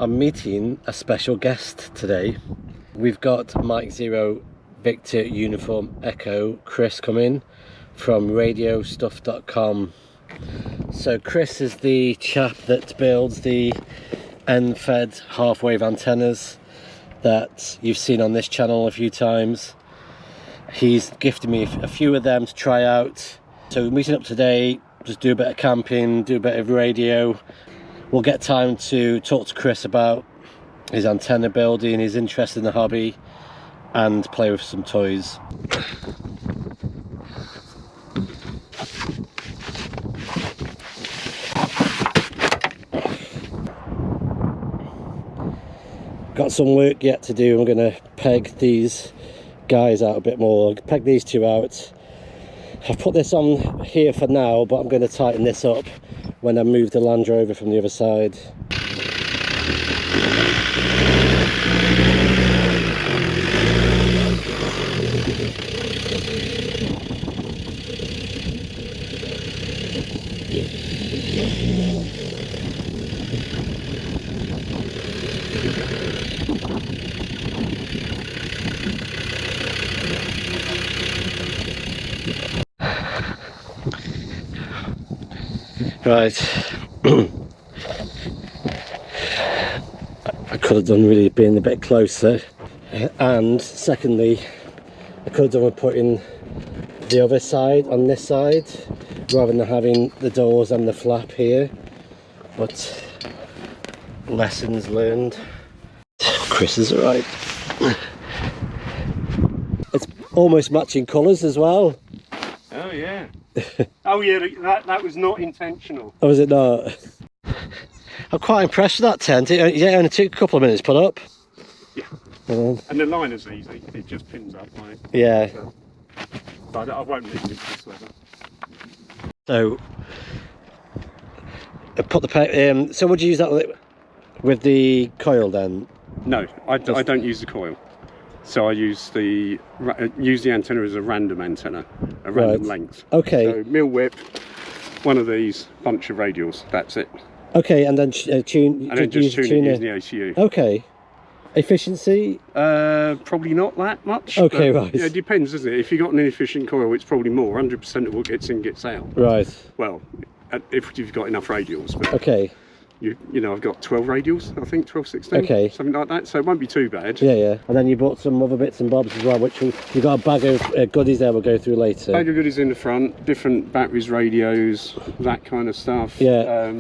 I'm meeting a special guest today. We've got Mike 0 Victor Uniform Echo Chris coming from radiostuff.com. So Chris is the chap that builds the end-fed half-wave antennas that you've seen on this channel a few times. He's gifted me a few of them to try out. So we're meeting up today, just do a bit of camping, do a bit of radio. We'll get time to talk to Chris about his antenna building, his interest in the hobby, and play with some toys. Got some work yet to do. I'm going to peg these guys out a bit more. I'll peg these two out. I've put this on here for now, but I'm going to tighten this up when I move the Land Rover from the other side. Right, I could have done really being a bit closer, and secondly I could have done with putting the other side on this side rather than having the doors and the flap here, but lessons learned. Chris is alright. It's almost matching colours as well. Oh yeah. Oh yeah, that was not intentional. Oh, was it not? I'm quite impressed with that tent. It only took a couple of minutes to put up. Yeah. And the line is easy. It just pins up, right? Yeah. So, but I won't leave it this weather. So, put the so would you use that with the coil then? No, I don't use the coil. So I use the antenna as a random antenna, a random length. Okay. So mil whip, one of these, bunch of radials. That's it. Okay, and then tune. And then just tune it using the ACU. Okay. Efficiency? Probably not that much. Okay, right. Yeah, it depends, doesn't it? If you've got an inefficient coil, it's probably more. 100% of what gets in gets out. Right. Well, if you've got enough radials. But okay. You know, I've got 12 radials, I think, 12, 16, okay, something like that, so it won't be too bad. Yeah, yeah. And then you bought some other bits and bobs as well, which you've got a bag of goodies there we'll go through later. Bag of goodies in the front, different batteries, radios, that kind of stuff. Yeah.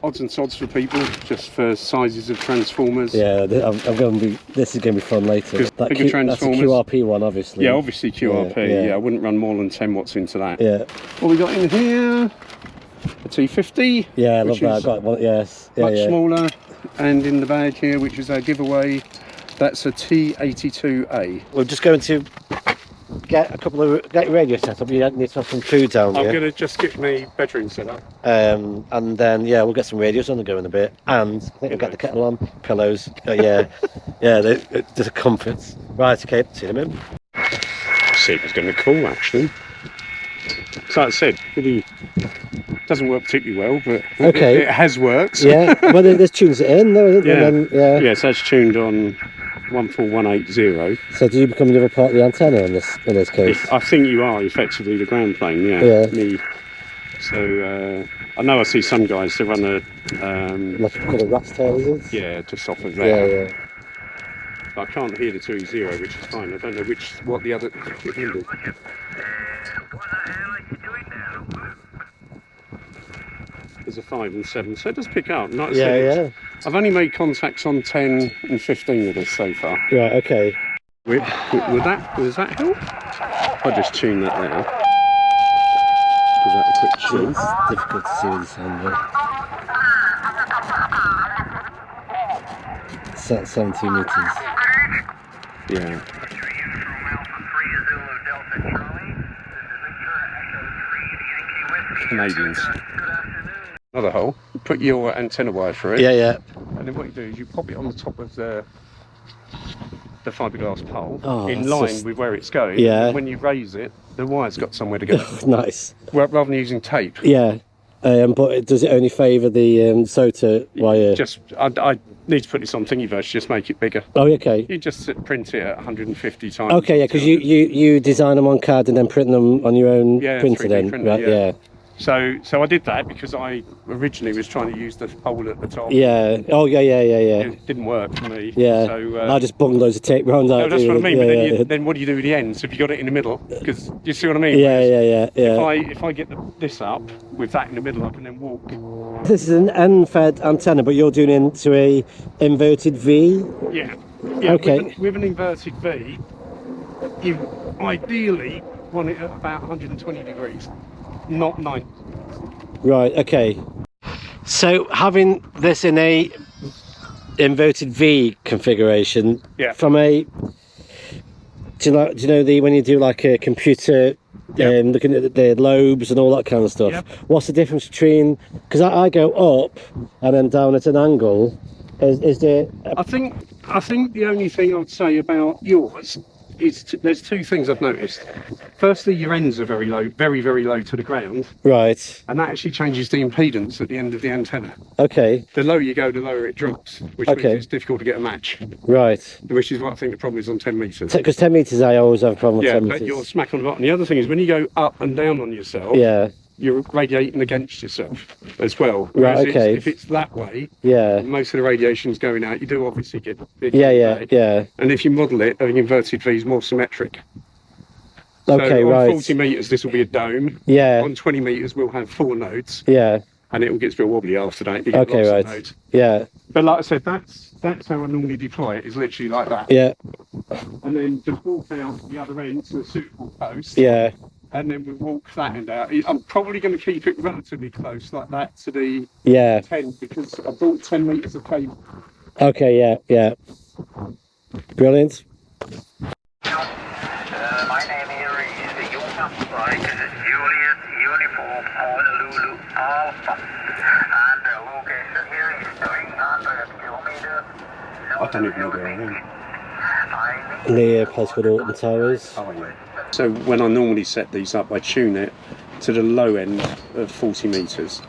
Odds and sods for people, just for sizes of transformers. Yeah, I'm going to be. This is going to be fun later. That bigger transformers. That's a QRP one, obviously. Yeah, obviously QRP. Yeah, I wouldn't run more than 10 watts into that. Yeah. What we got in here? A T50. Yeah, I love that. I've got one. Yes. Yeah, much smaller, and in the bag here, which is our giveaway, that's a T82A. We're just going to get radio set up. You don't need to have some food down here. I'm going to just get my bedroom set up. And then yeah, we'll get some radios on the go in a bit, and I think we'll get the kettle on, pillows. Yeah, yeah, the comforts. Right, okay, see you in a minute. See, it was going to be cool actually. So like I said, really doesn't work particularly well, but it has worked. Yeah, well, there's tunes it in, though, isn't yeah. Then, yeah, so that's tuned on 14180. So do you become the other part of the antenna in this case? I think you are effectively the ground plane, yeah. Me. So I know I see some guys that run like called a rat's tail, is it? Yeah, just off of there. Yeah, yeah. But I can't hear the 2E0, which is fine. I don't know what the other. There's a 5 and 7, so it does pick up. Like I said, I've only made contacts on 10 and 15 with us so far. Right, okay. Does that help? I'll just tune that now. Give that a quick tune. It's difficult to see with this hand. Set 17 metres. Yeah. Canadians. Another hole. Put your antenna wire through it. Yeah, yeah. And then what you do is you pop it on the top of the fiberglass pole in that's line with where it's going. Yeah. When you raise it, the wire's got somewhere to go. Nice. Rather than using tape. Yeah. But does it only favour the SOTA wire? I need to put this on Thingiverse, just make it bigger. Oh, okay. You just print it at 150 times. Okay, yeah, because you design them on card and then print them on your own printer then? Printer, yeah. So I did that because I originally was trying to use the hole at the top. Yeah. Oh, yeah. It didn't work for me. Yeah. So I just bunged loads of tape round out. No, that's what I mean. But then what do you do with the ends? Have you got it in the middle? Because you see what I mean? Yeah. If I get this up with that in the middle, I can then walk. This is an end-fed antenna, but you're doing it into a inverted V. Yeah. Okay. With an inverted V, you ideally want it at about 120 degrees. Not 9. Right, okay. So having this in a inverted V configuration, from a, do you know when you do like a computer, looking at the lobes and all that kind of stuff, what's the difference between, because I go up and then down at an angle, is there... I think the only thing I'd say about yours is there's two things I've noticed. Firstly, your ends are very low, very low to the ground. Right. And that actually changes the impedance at the end of the antenna. Okay. The lower you go, the lower it drops, which means it's difficult to get a match. Right. Which is what I think the problem is on 10 metres. Because 10 metres, I always have a problem with 10 metres. Yeah, but you're smack on the bottom. The other thing is when you go up and down on yourself, you're radiating against yourself as well. Right, okay. If it's that way, most of the radiation's going out. You do obviously get it. Yeah. And if you model it, an inverted V is more symmetric. Okay, so on right. 40 metres, this will be a dome. Yeah. On 20 metres, we'll have 4 nodes. Yeah. And it will get a bit wobbly after that. You get lots of nodes. Yeah. But like I said, that's how I normally deploy it, is literally like that. Yeah. And then just walk out the other end to a suitable post. Yeah. And then we walk that end out. I'm probably going to keep it relatively close like that to the 10, because I bought 10 metres of cable. Okay, yeah. Brilliant. My name here is the Uniform Juliet Uniform Honolulu Alpha. And the location here is 300 kilometers. I don't even know where I am. Near a place called Alton Towers. Oh, yeah. So when I normally set these up, I tune it to the low end of 40 metres,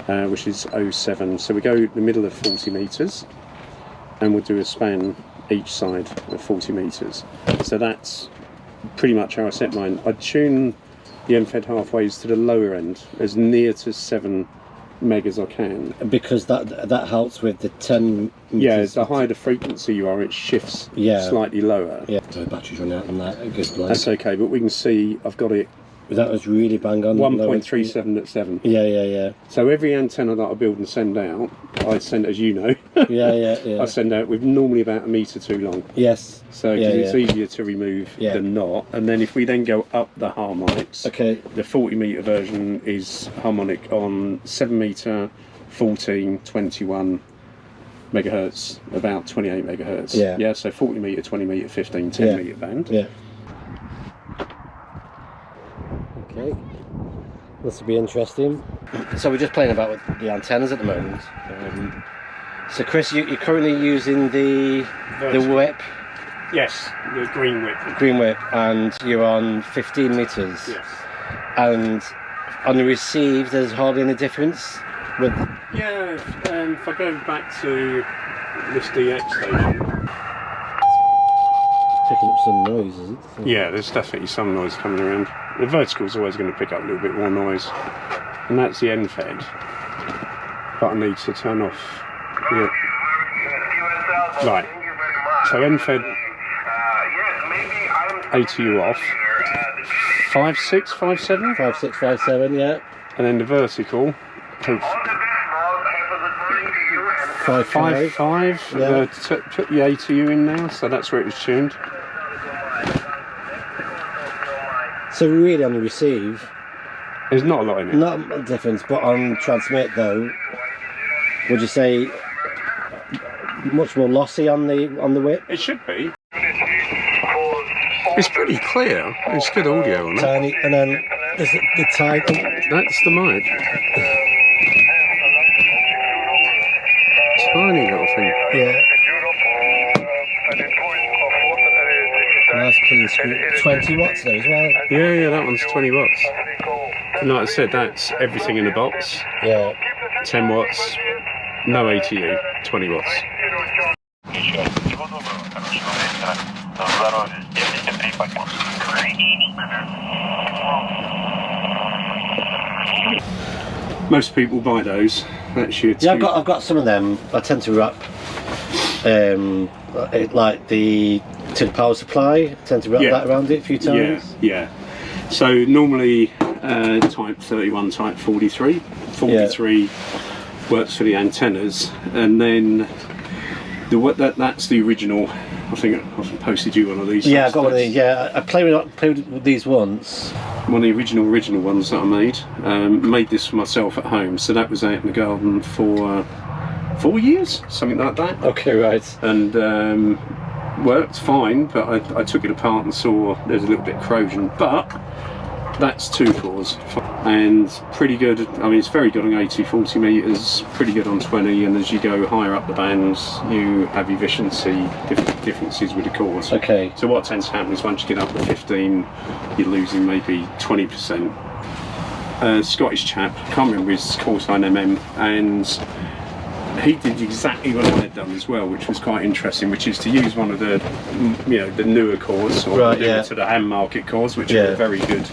which is 07. So we go the middle of 40 metres and we'll do a span each side of 40 metres. So that's pretty much how I set mine. I tune the end-fed halfways to the lower end, as near to 7 meg as I can. Because that helps with the 10 meters. Yeah, the higher the frequency you are, it shifts slightly lower. Yeah, so the battery's run out on that. It goes blank. That's okay, but we can see I've got it. That was really bang on. 1.37 at 7. Yeah. So every antenna that I build and send out, I send, as you know, yeah. I send out with normally about 1 metre too long. Yes. So it's easier to remove than not. And then if we then go up the harmonics, the 40 metre version is harmonic on 7 metre, 14, 21 megahertz, about 28 megahertz. Yeah, so 40 metre, 20 metre, 15, 10 metre band. Yeah. Okay, this will be interesting. So we're just playing about with the antennas at the moment. So Chris, you're currently using the whip? Yes, the green whip. Green whip, and you're on 15 metres? Yes. And on the receive, there's hardly any difference? With if I go back to this DX station, picking up some noise, is it? Yeah, there's definitely some noise coming around. The vertical is always going to pick up a little bit more noise, and that's the end fed. But I need to turn off. Right. So end fed ATU off. 5.6, 5.7? 5.6, 5.7, yeah. And then the vertical. 5.5. Yeah. Put the ATU in now, so that's where it was tuned. So really on the receive, there's not a lot in it. Not a difference, but on transmit though, would you say much more lossy on the whip? It should be. It's pretty clear. It's good audio on it. Tiny, and then there's the tide. That's the mic. Tiny little thing. Yeah. Nice clean screen. 20 watts though as well. Yeah, that one's 20 watts. like I said, that's everything in a box. Yeah. 10 watts, no ATU, 20 watts. Most people buy those. That's your yeah, I've got some of them. I tend to wrap like the power supply. I tend to wrap that around it a few times. Yeah. So normally type 31, type 43. 43 works for the antennas, and then that's the original. I think I've posted you one of these. Yeah, I got one of these. Yeah, I played with these once. One of the original ones that I made this for myself at home. So that was out in the garden for 4 years, something like that. Okay, right. And worked fine, but I took it apart and saw there's a little bit of corrosion. But that's 2 cores and pretty good. I mean, it's very good on 80, 40 meters, pretty good on 20, and as you go higher up the bands, you have efficiency differences with the cores. Okay. So what tends to happen is once you get up to 15, you're losing maybe 20%. Scottish chap, can't remember his call sign and he did exactly what I had done as well, which was quite interesting, which is to use one of the, the newer cores, or to the ham market cores, which are a very good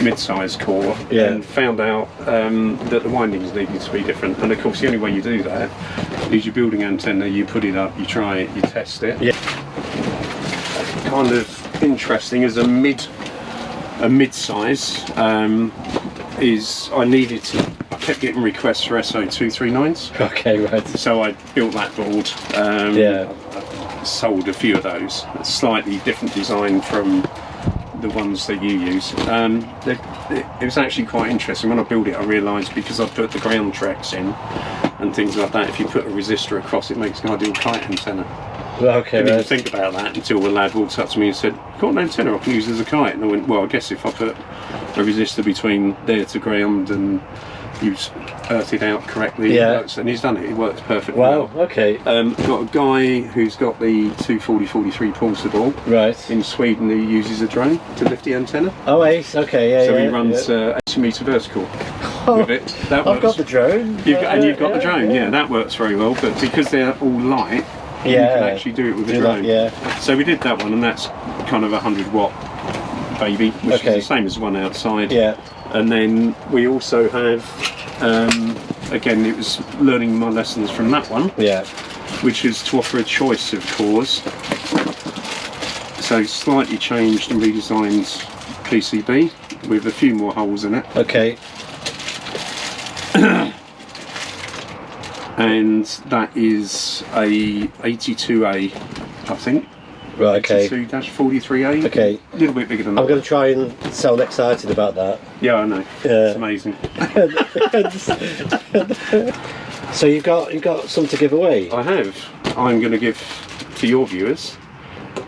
mid-sized core, and found out that the windings needed to be different. And of course, the only way you do that is you're building antenna, you put it up, you try it, you test it. Yeah. Kind of interesting as a mid-size is I kept getting requests for SO239s. Okay, right. So I built that board. Sold a few of those. A slightly different design from the ones that you use. It was actually quite interesting. When I built it, I realised because I put the ground tracks in and things like that, if you put a resistor across, it makes an ideal kite antenna. Okay, I didn't think about that until the lad walked up to me and said, "I've got an antenna I can use as a kite." And I went, "Well, I guess if I put a resistor between there to ground and you earth it out correctly, it works." And he's done it. It works perfectly well. Okay. Got a guy who's got the 240-43 portable. Right. In Sweden, who uses a drone to lift the antenna. Oh, ace. Okay, yeah. So he runs 80 metre vertical with it. That works. I've got the drone. You've got the drone. Yeah, that works very well. But because they're all light, you can actually do it with the drone. So we did that one, and that's kind of a 100-watt baby, which is the same as the one outside. Yeah. And then we also have, again, it was learning my lessons from that one. Yeah. Which is to offer a choice of cores. So slightly changed and redesigned PCB with a few more holes in it. Okay. And that is a 82A, I think. Right, okay. 82-43A. Okay. A little bit bigger than that. I'm going to try and sound excited about that. Yeah, I know. It's amazing. So you've got some to give away? I have. I'm going to give to your viewers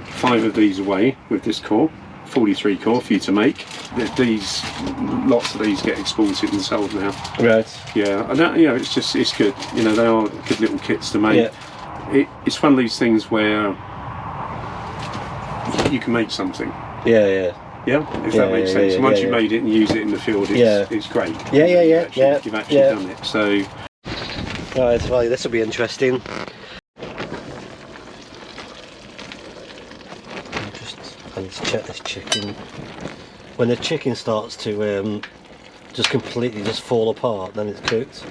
5 of these away with this core. 43 core for you to make. Lots of these get exported and sold now. Right. Yeah, and it's good. They are good little kits to make. Yeah. It's one of these things where you can make something. Yeah. If that makes sense. And once you've made it and use it in the field, it's great. You've actually done it. So. Right. Well, this will be interesting. I need to check this chicken. When the chicken starts to just completely fall apart, then it's cooked.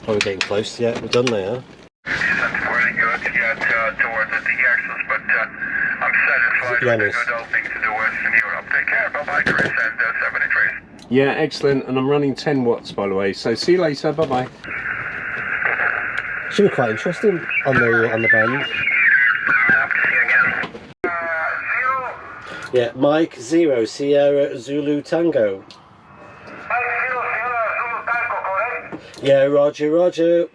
Oh, we're getting close. Yeah, we're done there. That's pretty good to get towards the axis, but I'm satisfied with the good opening to the Western Europe. Take care. Bye-bye, Chris, and 73. Yeah, excellent. And I'm running 10 watts, by the way. So see you later. Bye-bye. Should be quite interesting on the band. Yeah, Mike 0 Sierra Zulu Tango. Yeah, Roger.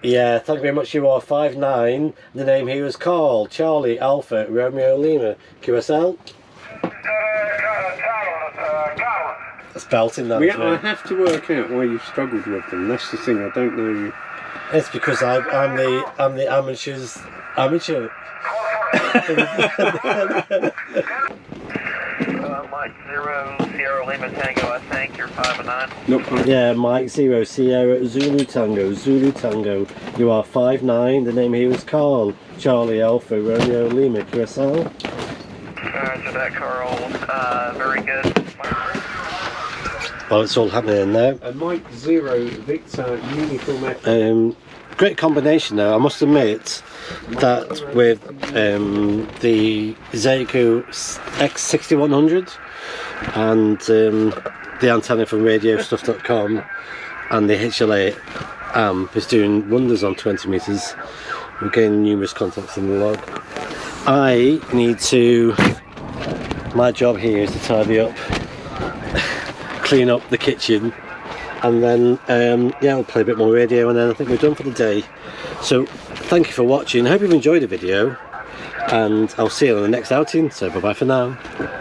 Yeah, thank you very much. You are 5'9". The name he was called Charlie Alpha Romeo Lima QSL. That's belting that. I have to work out why you've struggled with them. That's the thing. I don't know. It's because I'm the amateur. 0 Sierra Lima Tango, I think. You're 5 and 9. Nope. Yeah, Mike 0 Sierra Zulu Tango, Zulu Tango. You are 5'9". The name here is Carl. Charlie Alpha Romeo Lima QSL. Roger that, Carl. Very good. Well, it's all happening there. Mike 0 Victor Uniform Echo. Great combination though, I must admit that with the Zeiku X6100 and the antenna from radiostuff.com and the HLA amp is doing wonders on 20 meters. We're getting numerous contacts in the log. I need to, my job here is to tidy up, clean up the kitchen, and then yeah, I'll play a bit more radio, and then I think we're done for the day. So thank you for watching. I hope you've enjoyed the video, and I'll see you on the next outing. So bye bye for now.